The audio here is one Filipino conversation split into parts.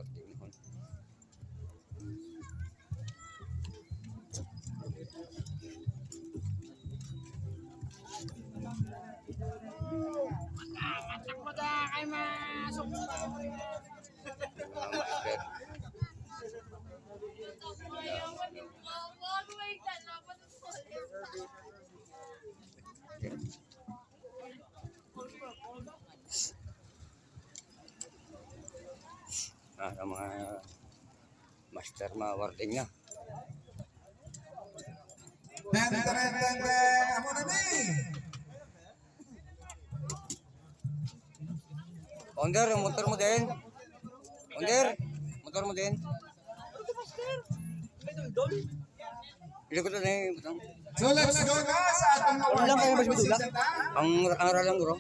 Warding mo. Kay masok pa. Ang mga master warding na. Amo na ni. Onder, yung motor mo din. Onder, motor mo din. Ilikot na yung butang. So let's go na sa atong Lang kayo mas madula. Ang aral lang bro.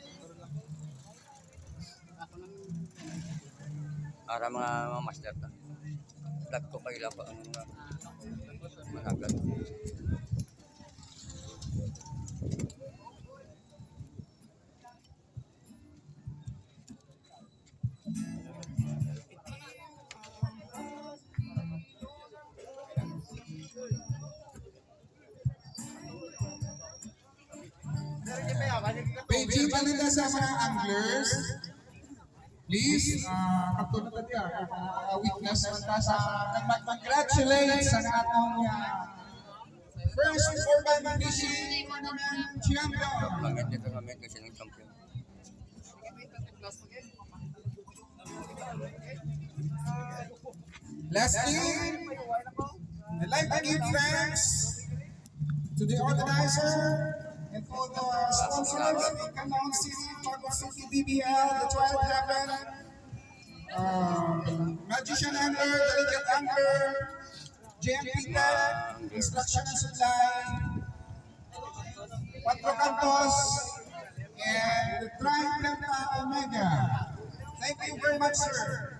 Ara mga master ta. Lag ko kayo pa ang mga managal. Paging pa nila sa mga anglers. Please, katulad na diya, witness man ta sa mag-congratulate sa atong first urban fishing tournament champion. Langit dito namin kasi ng champion. Lastly, I'd like to give thanks to the organizer and for the sponsors of Canton City, Bago City BBL, the 12th Heaven, Magician Angler, Delicate Angler, JMP Tech, Instruction and Supply, Cuatro Cantos, and the Tripleta Omega. Thank you very much, sir.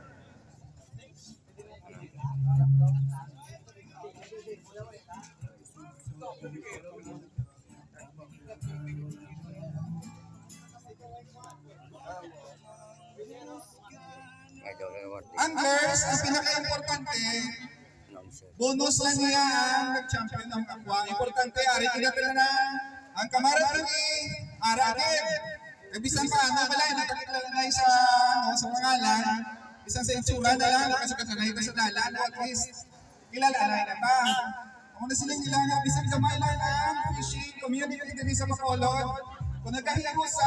Anglers, ang pinaka-importante, bonus lang niya ang nag-champion ng kapwa. Importante, ari kinatila na ang kamarat ni Aragib. Bisang paano pala, nakakilala na sa pangalan, bisang sa itsura na lang, kasi kasanay ka sa dalan, at least, kilala na ta. Kung na silang nilang, bisang gamay lang ang fishing community din sa Bacolod, kung nagkahimo sa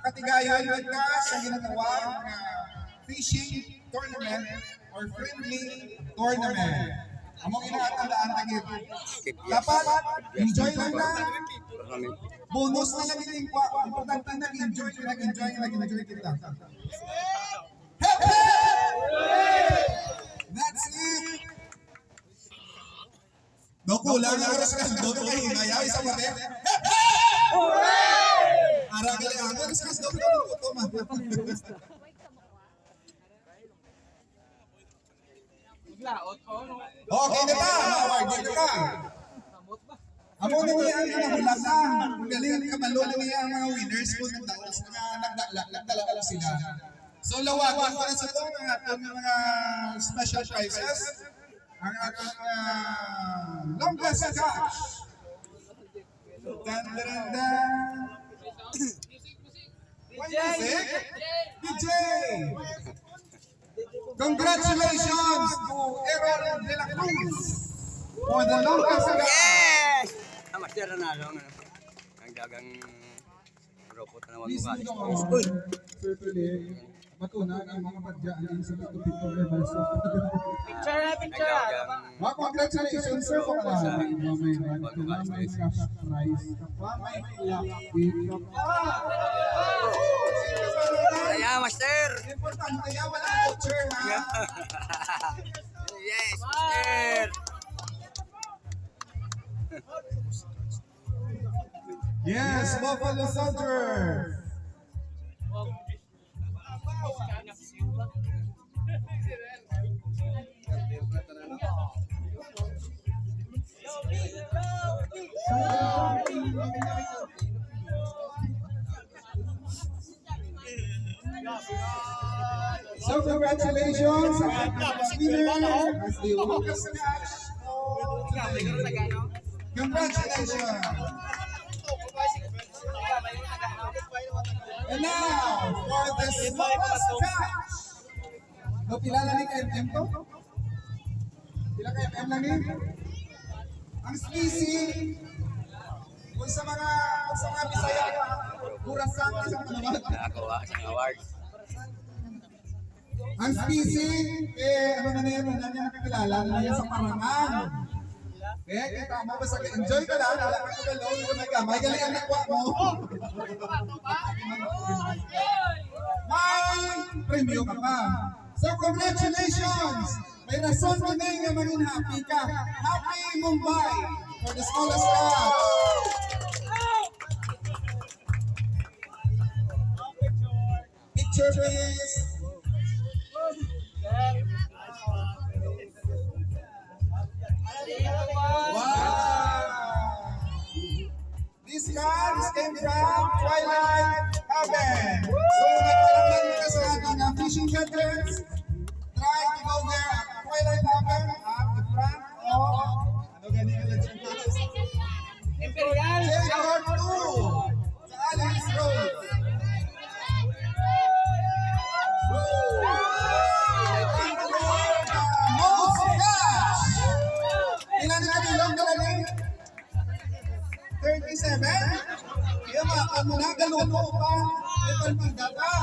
Makatigayon, wagkas ang ginagawa na fishing tournament or friendly tournament. Among inaatandaan tagit. Dapat enjoy lang na. Bonus na lang yung kwa. Importante nag-enjoy kita. Hep hep! That's it! Kulang ang oras kasi doon kayo hinayay sa mati. Hep hep! Aragali ang oras kasi doon kayo tutuman. Okay na ba? Award na ba? Amo na niya ang nahulak na. Galing ka malula niya ang mga winners kung nagdala sila. So lawagan ko na sa ito ang ating mga special prizes. Ang ating longest catch. DJ! Congratulations to Aaron De La Cruz for the longest catch. Yes! Master na nalo. Ang dagang robot na naman mukha. Uy! Certainly, matunan ang mga padyaan sa Pito Levels. Picture! Congratulations, sir, po ka na. May cash prize ka pa, may lucky ka pa. Kaya, master! Importante yan, wala voucher, ha? Yes, master! Yes, Buffalo Soldiers! So congratulations sa ating winner as they walk us match. Congratulations. And now, for the smallest catch. No, pila lang ni KMM to? Pila KMM lang ni? Ang species, kung sa mga Bisaya, Burasan na sa panawag. Nakakuha siyang awards. Ang species, ano na yan, ano niya nakakilala, na yan sa Parangan. Kita mo, basta enjoy ka lang, wala ka kagalaw, hindi may kamay, galing ang nakwa mo. May premyo ka pa. So congratulations! May rason ka na yung maging happy ka. Happy Mumbai for the smallest catch. Picture please. Wow! These cards came from Twilight Heaven. So, nagpalaman nyo sa ating fishing shelters. Try to go there at Twilight Heaven at the front of ano ganyan ka lang Imperial. J-Court 2 sa Alice Road. Most cash! Ilan na bilong galing? 37? Kaya makakal mo na, galuto pa. May partida pa.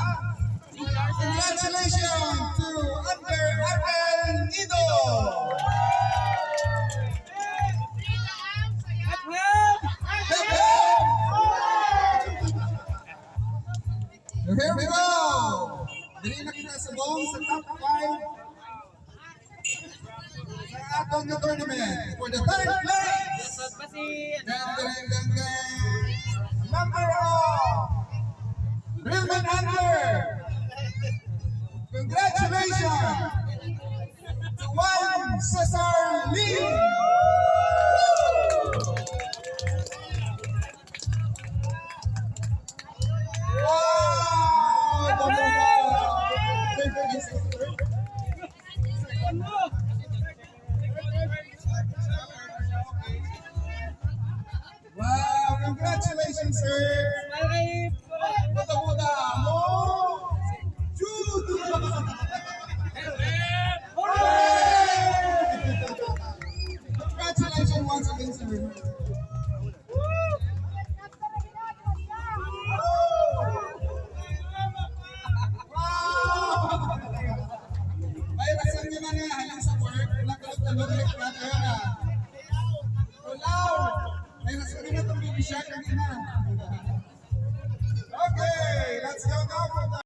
Congratulations to Under Arkel Nido! Here we go! Dili na kita sa buong sa top 5 sa atong na tournament for the third place. Number of Brilman Angler. Congratulations to Juan Cesar Lee. Wow, congratulations, sir. Muda-muda mo. Jude. Congratulations once again, sir. May rason nyo na hanggang sa work, nagkalog-talog na kayo na. Tulaw! May rason nyo na itong baby shark kanina. Okay, let's go now for the